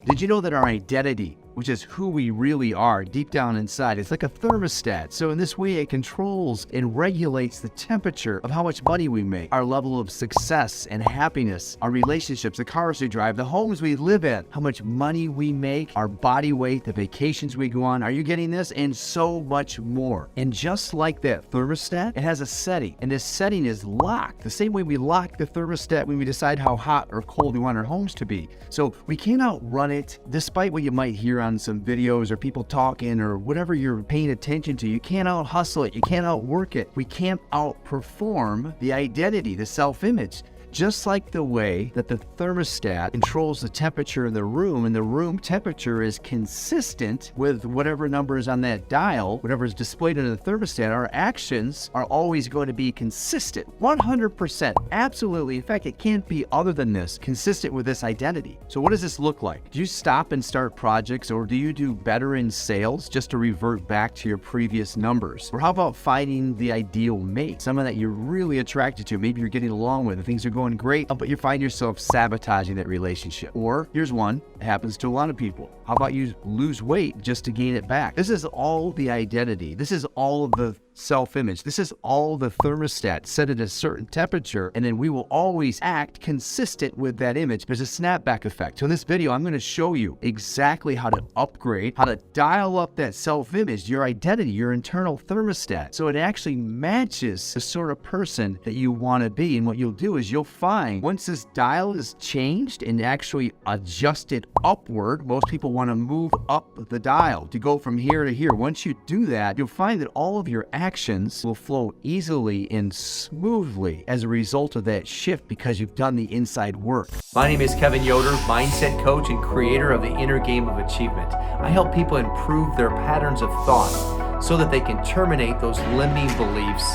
Did you know that our identity, which is who we really are deep down inside, it's like a thermostat. So in this way, it controls and regulates the temperature of how much money we make, our level of success and happiness, our relationships, the cars we drive, the homes we live in, how much money we make, our body weight, the vacations we go on. Are you getting this? And so much more. And just like that thermostat, it has a setting, and this setting is locked the same way we lock the thermostat when we decide how hot or cold we want our homes to be. So we can't outrun it, despite what you might hear on some videos or people talking or whatever you're paying attention to. You can't out hustle it. You can't outwork it. We can't outperform the identity, the self-image. Just like the way that the thermostat controls the temperature in the room, and the room temperature is consistent with whatever number is on that dial, whatever is displayed in the thermostat, our actions are always going to be consistent. 100%, absolutely. In fact, it can't be other than this, consistent with this identity. So what does this look like? Do you stop and start projects, or do you do better in sales just to revert back to your previous numbers? Or how about finding the ideal mate, someone that you're really attracted to, maybe you're getting along with, and things are going great, but you find yourself sabotaging that relationship? Or here's one, it happens to a lot of people. How about you lose weight just to gain it back? This is all the identity. This is all of the self-image. This is all the thermostat set at a certain temperature, and then we will always act consistent with that image. There's a snapback effect. So in this video, I'm going to show you exactly how to upgrade, how to dial up that self-image, your identity, your internal thermostat, so it actually matches the sort of person that you want to be. And what you'll do is you'll find once this dial is changed and actually adjusted upward, most people want to move up the dial to go from here to here. Once you do that, you'll find that all of your actions will flow easily and smoothly as a result of that shift, because you've done the inside work. My name is Kevin Yoder, mindset coach and creator of the Inner Game of Achievement. I help people improve their patterns of thought so that they can terminate those limiting beliefs,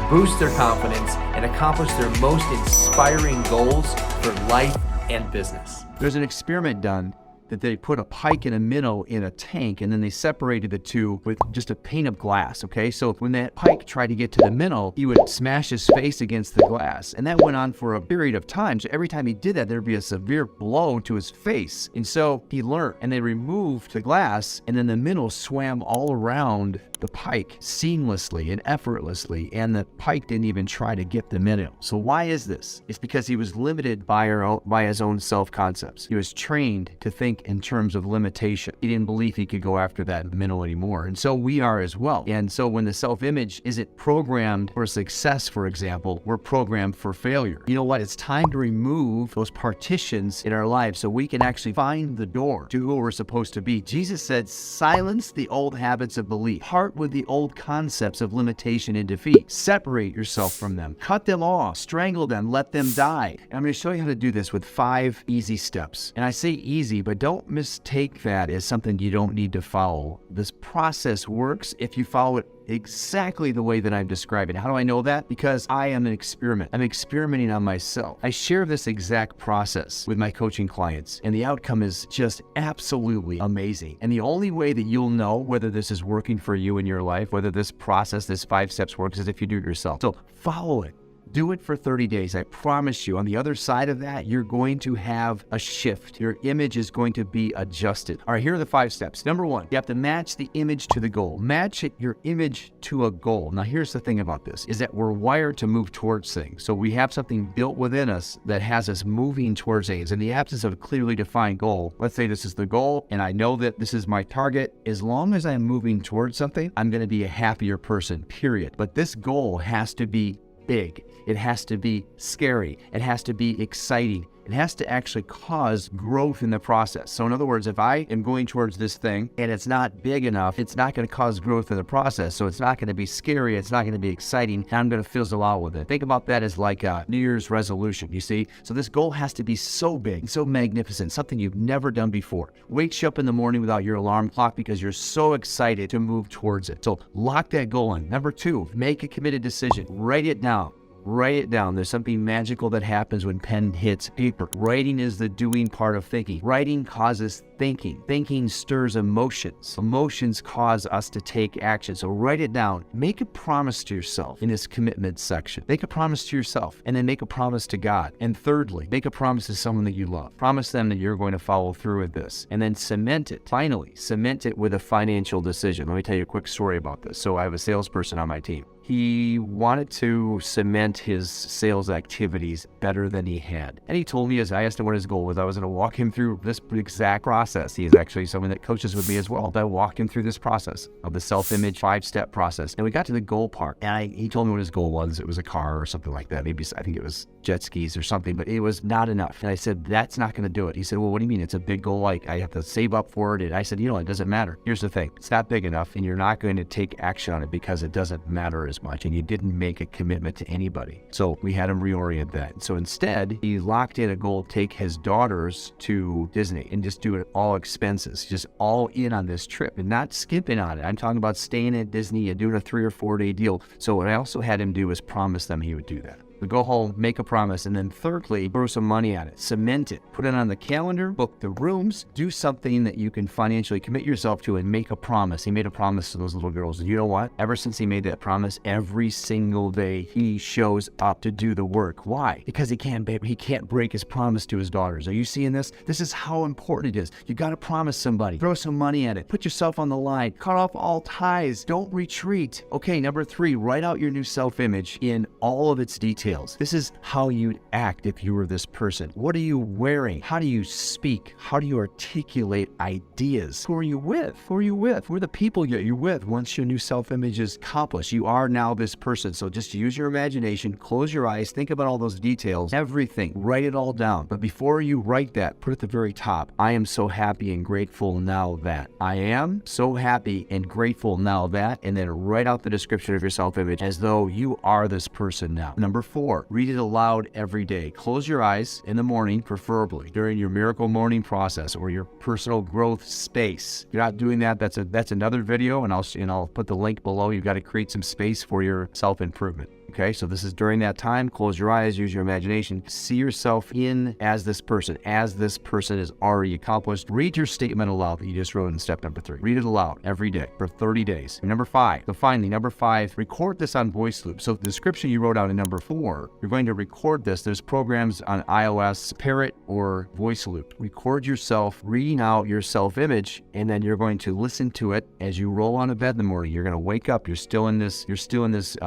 boost their confidence, and accomplish their most inspiring goals for life and business. There's an experiment done that they put a pike and a minnow in a tank, and then they separated the two with just a pane of glass, okay? So when that pike tried to get to the minnow, he would smash his face against the glass. And that went on for a period of time. So every time he did that, there'd be a severe blow to his face. And so he learned, and they removed the glass, and then the minnow swam all around the pike seamlessly and effortlessly, and the pike didn't even try to get the minnow. So why is this? It's because he was limited by his own self-concepts. He was trained to think in terms of limitation. He didn't believe he could go after that minnow anymore. And so we are as well. And so when the self-image isn't programmed for success, for example, we're programmed for failure. You know what? It's time to remove those partitions in our lives so we can actually find the door to who we're supposed to be. Jesus said, silence the old habits of belief. Part with the old concepts of limitation and defeat. Separate yourself from them. Cut them off. Strangle them. Let them die. And I'm going to show you how to do this with 5 easy steps. And I say easy, but don't mistake that as something you don't need to follow. This process works if you follow it exactly the way that I'm describing. How do I know that? Because I am an experiment. I'm experimenting on myself. I share this exact process with my coaching clients, and the outcome is just absolutely amazing. And the only way that you'll know whether this is working for you in your life, whether this process, this 5 steps works, is if you do it yourself. So follow it. Do it for 30 days. I promise you, on the other side of that, you're going to have a shift. Your image is going to be adjusted. All right, here are the 5 steps. Number 1, you have to match the image to the goal. Match your image to a goal. Now, here's the thing about this, is that we're wired to move towards things. So we have something built within us that has us moving towards things. In the absence of a clearly defined goal, let's say this is the goal, and I know that this is my target. As long as I'm moving towards something, I'm going to be a happier person, period. But this goal has to be big. It has to be scary. It has to be exciting. It has to actually cause growth in the process. So in other words, if I am going towards this thing and it's not big enough, it's not going to cause growth in the process. So it's not going to be scary. It's not going to be exciting. And I'm going to fizzle out with it. Think about that as like a New Year's resolution, you see? So this goal has to be so big, so magnificent, something you've never done before. Wakes you up in the morning without your alarm clock because you're so excited to move towards it. So lock that goal in. Number 2, make a committed decision. Write it down. Write it down. There's something magical that happens when pen hits paper. Writing is the doing part of thinking. Writing causes thinking. Thinking stirs emotions. Emotions cause us to take action. So write it down. Make a promise to yourself in this commitment section. Make a promise to yourself, and then make a promise to God. And thirdly, make a promise to someone that you love. Promise them that you're going to follow through with this, and then cement it. Finally, cement it with a financial decision. Let me tell you a quick story about this. So I have a salesperson on my team. He wanted to cement his sales activities better than he had. And he told me, as I asked him what his goal was, I was going to walk him through this exact process. He is actually someone that coaches with me as well. I walked him through this process of the self-image 5-step process. And we got to the goal part. And he told me what his goal was. It was a car or something like that. Maybe, I think it was jet skis or something, but it was not enough. And I said, that's not going to do it. He said, well, what do you mean? It's a big goal. Like, I have to save up for it. And I said, it doesn't matter. Here's the thing. It's not big enough, and you're not going to take action on it because it doesn't matter as much. And you didn't make a commitment to anybody. So we had him reorient that. So instead, he locked in a goal to take his daughters to Disney and just do it all expenses, just all in on this trip and not skipping on it. I'm talking about staying at Disney and doing a 3 or 4 day deal. So what I also had him do was promise them he would do that. So go home, make a promise, and then thirdly, throw some money at it, cement it, put it on the calendar, book the rooms, do something that you can financially commit yourself to and make a promise. He made a promise to those little girls. And you know what? Ever since he made that promise, every single day he shows up to do the work. Why? Because he can't break his promise to his daughters. Are you seeing this? This is how important it is. You got to promise somebody. Throw some money at it. Put yourself on the line. Cut off all ties. Don't retreat. Okay, number 3, write out your new self-image in all of its details. This is how you'd act if you were this person. What are you wearing? How do you speak? How do you articulate ideas? Who are you with? Who are you with? Who are the people you're with once your new self-image is accomplished? You are now this person. So just use your imagination, close your eyes, think about all those details, everything, write it all down. But before you write that, put at the very top, I am so happy and grateful now that. I am so happy and grateful now that, and then write out the description of your self-image as though you are this person now. Number 4, read it aloud every day. Close your eyes in the morning, preferably during your miracle morning process or your personal growth space. If you're not doing that, that's another video, and I'll put the link below. You've got to create some space for your self-improvement. Okay, so this is during that time. Close your eyes, use your imagination. See yourself in as this person is already accomplished. Read your statement aloud that you just wrote in step number 3. Read it aloud every day for 30 days. And number 5, so finally, number 5, record this on voice loop. So the description you wrote out in number 4, you're going to record this. There's programs on iOS, Parrot or Voice Loop. Record yourself reading out your self-image, and then you're going to listen to it as you roll on to bed in the morning. You're going to wake up. You're still in this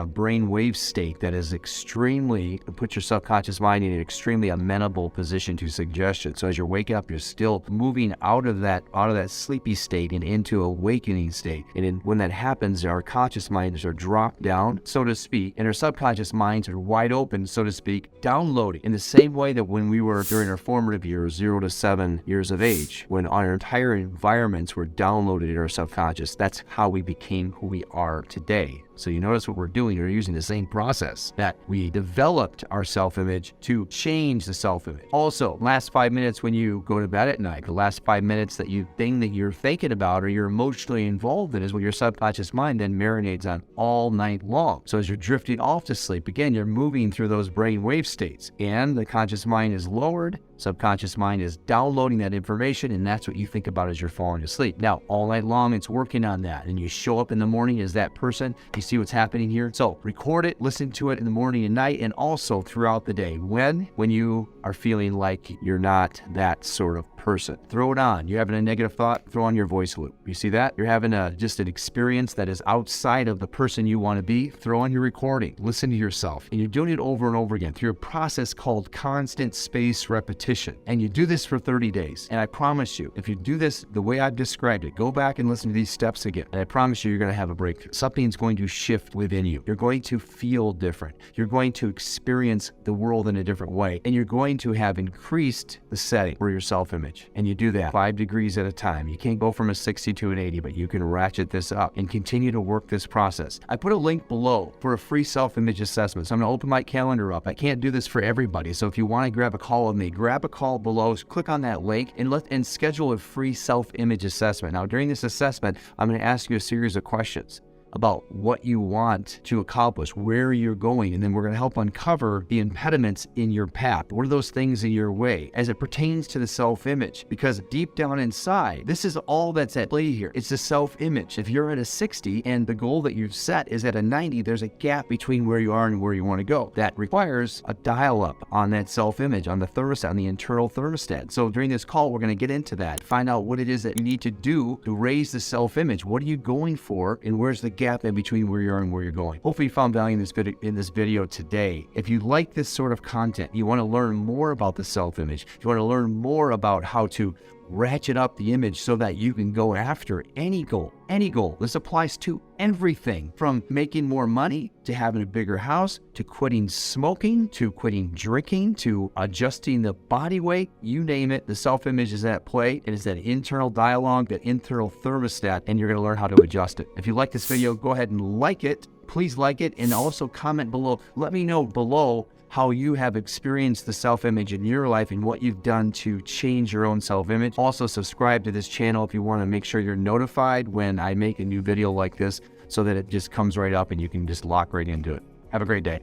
brain wave state that is extremely, put your subconscious mind in an extremely amenable position to suggestion. So as you're waking up, you're still moving out of that sleepy state and into awakening state. And when that happens, our conscious minds are dropped down, so to speak, and our subconscious minds are wide open, so to speak, downloading in the same way that when we were during our formative years, 0 to 7 years of age, when our entire environments were downloaded in our subconscious. That's how we became who we are today. So you notice what we're doing, we're using the same process that we developed our self-image to change the self-image. Also, last 5 minutes when you go to bed at night, the last 5 minutes that you're thinking about or you're emotionally involved in is what your subconscious mind then marinates on all night long. So as you're drifting off to sleep, again, you're moving through those brain wave states, and the conscious mind is lowered, subconscious mind is downloading that information, and that's what you think about as you're falling asleep. Now, all night long, it's working on that, and you show up in the morning as that person. You see what's happening here? So record it, listen to it in the morning and night, and also throughout the day. When you are feeling like you're not that sort of person, throw it on. You're having a negative thought, throw on your voice loop. You see that? You're having just an experience that is outside of the person you want to be, throw on your recording, listen to yourself, and you're doing it over and over again through a process called constant space repetition. And you do this for 30 days. And I promise you, if you do this the way I've described it, go back and listen to these steps again, and I promise you're going to have a breakthrough. Something's going to shift within you. You're going to feel different. You're going to experience the world in a different way, and you're going to have increased the setting for your self-image. And you do that 5 degrees at a time. You can't go from a 60 to an 80, but you can ratchet this up and continue to work this process. I put a link below for a free self-image assessment. So I'm going to open my calendar up. I can't do this for everybody. So if you want to grab a call with me, grab a call below, click on that link and schedule a free self-image assessment. Now, during this assessment, I'm going to ask you a series of questions. about what you want to accomplish, where you're going, and then we're going to help uncover the impediments in your path. What are those things in your way as it pertains to the self-image? Because deep down inside, this is all that's at play here. It's the self-image. If you're at a 60 and the goal that you've set is at a 90, there's a gap between where you are and where you want to go. That requires a dial-up on that self-image, on the thermostat, on the internal thermostat. So during this call, we're going to get into that, find out what it is that you need to do to raise the self-image. What are you going for, and where's the gap in between where you are and where you're going? Hopefully you found value in this video today. If you like this sort of content, you want to learn more about the self-image, you want to learn more about how to ratchet up the image so that you can go after any goal. Any goal. This applies to everything from making more money, to having a bigger house, to quitting smoking, to quitting drinking, to adjusting the body weight. You name it, the self-image is at play. It is that internal dialogue, that internal thermostat, and you're going to learn how to adjust it. If you like this video, go ahead and like it. Please like it, and also comment below. Let me know below how you have experienced the self-image in your life and what you've done to change your own self-image. Also, subscribe to this channel if you want to make sure you're notified when I make a new video like this, so that it just comes right up and you can just lock right into it. Have a great day.